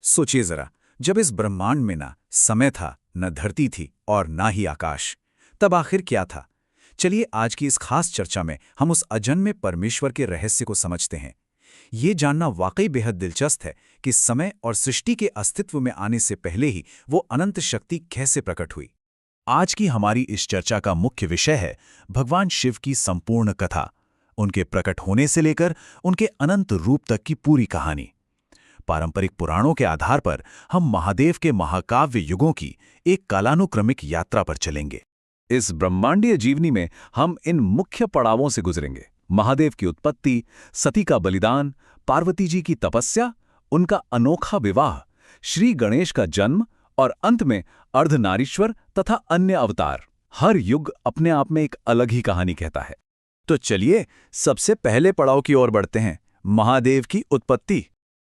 सोचिए जरा, जब इस ब्रह्मांड में ना समय था, न धरती थी और ना ही आकाश, तब आखिर क्या था? चलिए आज की इस खास चर्चा में हम उस अजन्मे परमेश्वर के रहस्य को समझते हैं। ये जानना वाकई बेहद दिलचस्प है कि समय और सृष्टि के अस्तित्व में आने से पहले ही वो अनंत शक्ति कैसे प्रकट हुई। आज की हमारी इस चर्चा का मुख्य विषय है भगवान शिव की संपूर्ण कथा, उनके प्रकट होने से लेकर उनके अनंत रूप तक की पूरी कहानी। पारंपरिक पुराणों के आधार पर हम महादेव के महाकाव्य युगों की एक कालानुक्रमिक यात्रा पर चलेंगे। इस ब्रह्मांडीय जीवनी में हम इन मुख्य पड़ावों से गुजरेंगे: महादेव की उत्पत्ति, सती का बलिदान, पार्वती जी की तपस्या, उनका अनोखा विवाह, श्री गणेश का जन्म और अंत में अर्धनारीश्वर तथा अन्य अवतार। हर युग अपने आप में एक अलग ही कहानी कहता है। तो चलिए सबसे पहले पड़ाव की ओर बढ़ते हैं, महादेव की उत्पत्ति।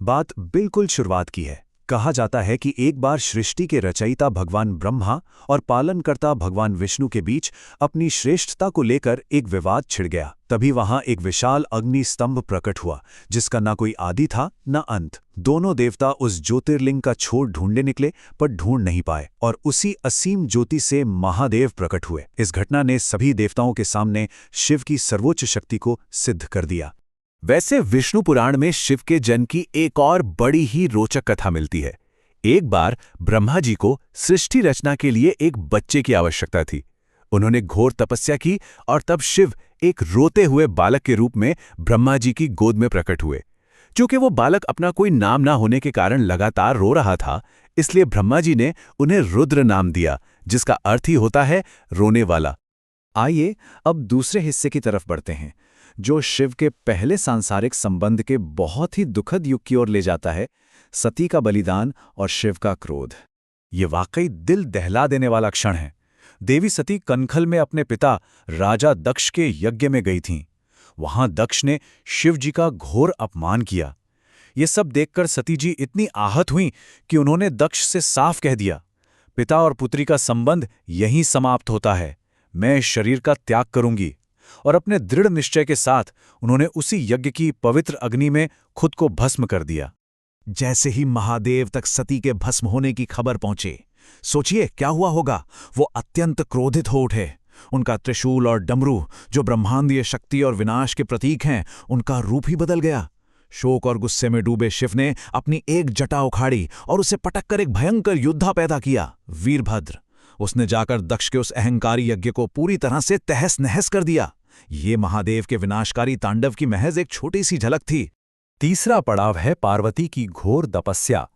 बात बिल्कुल शुरुआत की है। कहा जाता है कि एक बार सृष्टि के रचयिता भगवान ब्रह्मा और पालनकर्ता भगवान विष्णु के बीच अपनी श्रेष्ठता को लेकर एक विवाद छिड़ गया। तभी वहां एक विशाल अग्नि स्तंभ प्रकट हुआ, जिसका ना कोई आदि था न अंत। दोनों देवता उस ज्योतिर्लिंग का छोर ढूंढने निकले, पर ढूंढ नहीं पाए और उसी असीम ज्योति से महादेव प्रकट हुए। इस घटना ने सभी देवताओं के सामने शिव की सर्वोच्च शक्ति को सिद्ध कर दिया। वैसे विष्णु पुराण में शिव के जन्म की एक और बड़ी ही रोचक कथा मिलती है। एक बार ब्रह्मा जी को सृष्टि रचना के लिए एक बच्चे की आवश्यकता थी। उन्होंने घोर तपस्या की और तब शिव एक रोते हुए बालक के रूप में ब्रह्मा जी की गोद में प्रकट हुए। चूंकि वो बालक अपना कोई नाम ना होने के कारण लगातार रो रहा था, इसलिए ब्रह्मा जी ने उन्हें रुद्र नाम दिया, जिसका अर्थ ही होता है रोने वाला। आइए अब दूसरे हिस्से की तरफ बढ़ते हैं, जो शिव के पहले सांसारिक संबंध के बहुत ही दुखद युग की ओर ले जाता है: सती का बलिदान और शिव का क्रोध। ये वाकई दिल दहला देने वाला क्षण है। देवी सती कनखल में अपने पिता राजा दक्ष के यज्ञ में गई थीं। वहां दक्ष ने शिव जी का घोर अपमान किया। ये सब देखकर सती जी इतनी आहत हुईं कि उन्होंने दक्ष से साफ कह दिया, पिता और पुत्री का संबंध यहीं समाप्त होता है, मैं इस शरीर का त्याग करूंगी। और अपने दृढ़ निश्चय के साथ उन्होंने उसी यज्ञ की पवित्र अग्नि में खुद को भस्म कर दिया। जैसे ही महादेव तक सती के भस्म होने की खबर पहुंचे, सोचिए क्या हुआ होगा। वो अत्यंत क्रोधित हो उठे। उनका त्रिशूल और डमरू, जो ब्रह्मांडीय शक्ति और विनाश के प्रतीक हैं, उनका रूप ही बदल गया। शोक और गुस्से में डूबे शिव ने अपनी एक जटा उखाड़ी और उसे पटककर एक भयंकर योद्धा पैदा किया, वीरभद्र। उसने जाकर दक्ष के उस अहंकारी यज्ञ को पूरी तरह से तहस नहस कर दिया। ये महादेव के विनाशकारी तांडव की महज एक छोटी सी झलक थी। तीसरा पड़ाव है पार्वती की घोर तपस्या।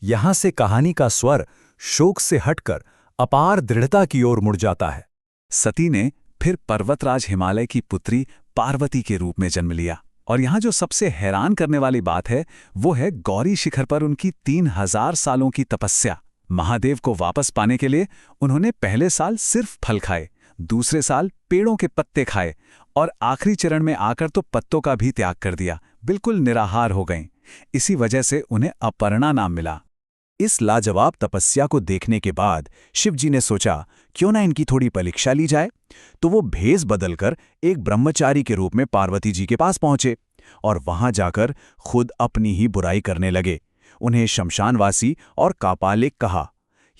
यहां से कहानी का स्वर शोक से हटकर अपार दृढ़ता की ओर मुड़ जाता है। सती ने फिर पर्वतराज हिमालय की पुत्री पार्वती के रूप में जन्म लिया। और यहां जो सबसे हैरान करने वाली बात है, वो है गौरी शिखर पर उनकी 3000 सालों की तपस्या। महादेव को वापस पाने के लिए उन्होंने पहले साल सिर्फ फल खाए, दूसरे साल पेड़ों के पत्ते खाए और आखिरी चरण में आकर तो पत्तों का भी त्याग कर दिया। बिल्कुल निराहार हो गईं। इसी वजह से उन्हें अपर्णा नाम मिला। इस लाजवाब तपस्या को देखने के बाद शिव जी ने सोचा, क्यों ना इनकी थोड़ी परीक्षा ली जाए। तो वो भेष बदलकर एक ब्रह्मचारी के रूप में पार्वती जी के पास पहुंचे और वहां जाकर खुद अपनी ही बुराई करने लगे। उन्हें शमशानवासी और कापालिक कहा।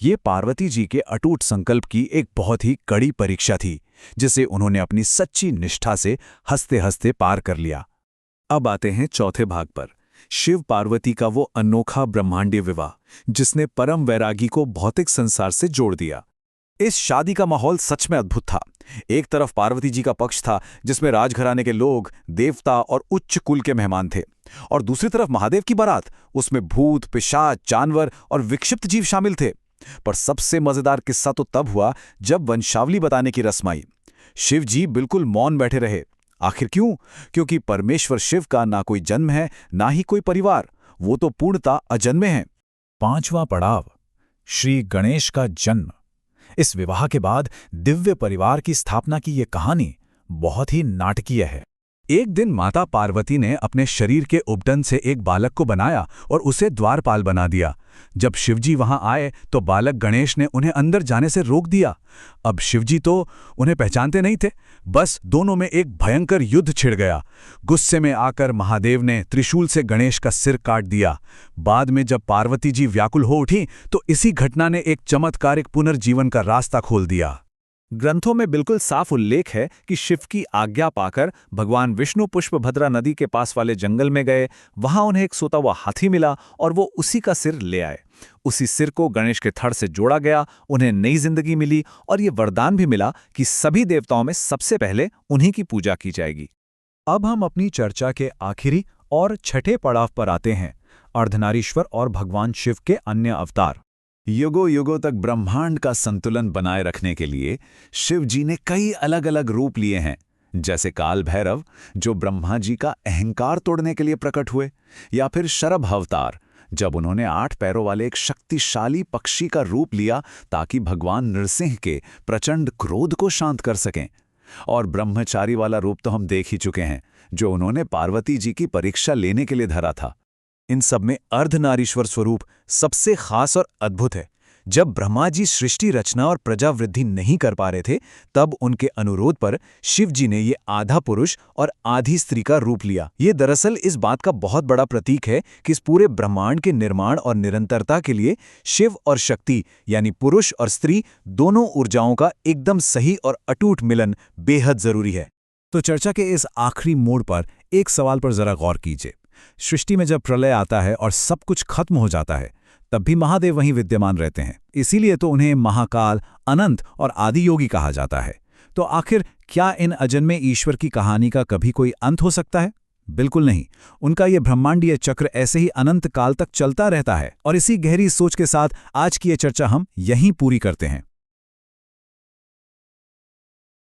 ये पार्वती जी के अटूट संकल्प की एक बहुत ही कड़ी परीक्षा थी, जिसे उन्होंने अपनी सच्ची निष्ठा से हंसते हंसते पार कर लिया। अब आते हैं चौथे भाग पर, शिव पार्वती का वो अनोखा ब्रह्मांडीय विवाह, जिसने परम वैरागी को भौतिक संसार से जोड़ दिया। इस शादी का माहौल सच में अद्भुत था। एक तरफ पार्वती जी का पक्ष था, जिसमें राजघराने के लोग, देवता और उच्च कुल के मेहमान थे, और दूसरी तरफ महादेव की बारात, उसमें भूत, पिशाच, जानवर और विक्षिप्त जीव शामिल थे। पर सबसे मजेदार किस्सा तो तब हुआ जब वंशावली बताने की रस्म आई। शिव जी बिल्कुल मौन बैठे रहे। आखिर क्यों? क्योंकि परमेश्वर शिव का ना कोई जन्म है, ना ही कोई परिवार, वो तो पूर्णतः अजन्मे हैं। पांचवां पड़ाव, श्री गणेश का जन्म। इस विवाह के बाद दिव्य परिवार की स्थापना की ये कहानी बहुत ही नाटकीय है। एक दिन माता पार्वती ने अपने शरीर के उपटन से एक बालक को बनाया और उसे द्वारपाल बना दिया। जब शिवजी वहां आए तो बालक गणेश ने उन्हें अंदर जाने से रोक दिया। अब शिवजी तो उन्हें पहचानते नहीं थे, बस दोनों में एक भयंकर युद्ध छिड़ गया। गुस्से में आकर महादेव ने त्रिशूल से गणेश का सिर काट दिया। बाद में जब पार्वती जी व्याकुल हो उठी तो इसी घटना ने एक चमत्कारिक पुनर्जीवन का रास्ता खोल दिया। ग्रंथों में बिल्कुल साफ उल्लेख है कि शिव की आज्ञा पाकर भगवान विष्णु पुष्पभद्रा नदी के पास वाले जंगल में गए। वहां उन्हें एक सोता हुआ हाथी मिला और वो उसी का सिर ले आए। उसी सिर को गणेश के थड़ से जोड़ा गया, उन्हें नई जिंदगी मिली और ये वरदान भी मिला कि सभी देवताओं में सबसे पहले उन्हीं की पूजा की जाएगी। अब हम अपनी चर्चा के आखिरी और छठे पड़ाव पर आते हैं, अर्धनारीश्वर और भगवान शिव के अन्य अवतार। युगों युगों तक ब्रह्मांड का संतुलन बनाए रखने के लिए शिव जी ने कई अलग अलग रूप लिए हैं, जैसे काल भैरव जो ब्रह्मा जी का अहंकार तोड़ने के लिए प्रकट हुए, या फिर शरभ अवतार जब उन्होंने 8 पैरों वाले एक शक्तिशाली पक्षी का रूप लिया ताकि भगवान नृसिंह के प्रचंड क्रोध को शांत कर सकें। और ब्रह्मचारी वाला रूप तो हम देख ही चुके हैं, जो उन्होंने पार्वती जी की परीक्षा लेने के लिए धरा था। इन सब में अर्धनारीश्वर स्वरूप सबसे खास और अद्भुत है। जब ब्रह्मा जी सृष्टि रचना और प्रजा वृद्धि नहीं कर पा रहे थे, तब उनके अनुरोध पर शिव जी ने ये आधा पुरुष और आधी स्त्री का रूप लिया। ये दरअसल इस बात का बहुत बड़ा प्रतीक है कि इस पूरे ब्रह्मांड के निर्माण और निरंतरता के लिए शिव और शक्ति यानी पुरुष और स्त्री दोनों ऊर्जाओं का एकदम सही और अटूट मिलन बेहद जरूरी है। तो चर्चा के इस आखिरी मोड़ पर एक सवाल पर जरा गौर कीजिए। सृष्टि में जब प्रलय आता है और सब कुछ खत्म हो जाता है, तब भी महादेव वहीं विद्यमान रहते हैं। इसीलिए तो उन्हें महाकाल, अनंत और आदि योगी कहा जाता है। तो आखिर क्या इन अजन्मे ईश्वर की कहानी का कभी कोई अंत हो सकता है? बिल्कुल नहीं। उनका ये ब्रह्मांडीय चक्र ऐसे ही अनंत काल तक चलता रहता है। और इसी गहरी सोच के साथ आज की ये चर्चा हम यहीं पूरी करते हैं।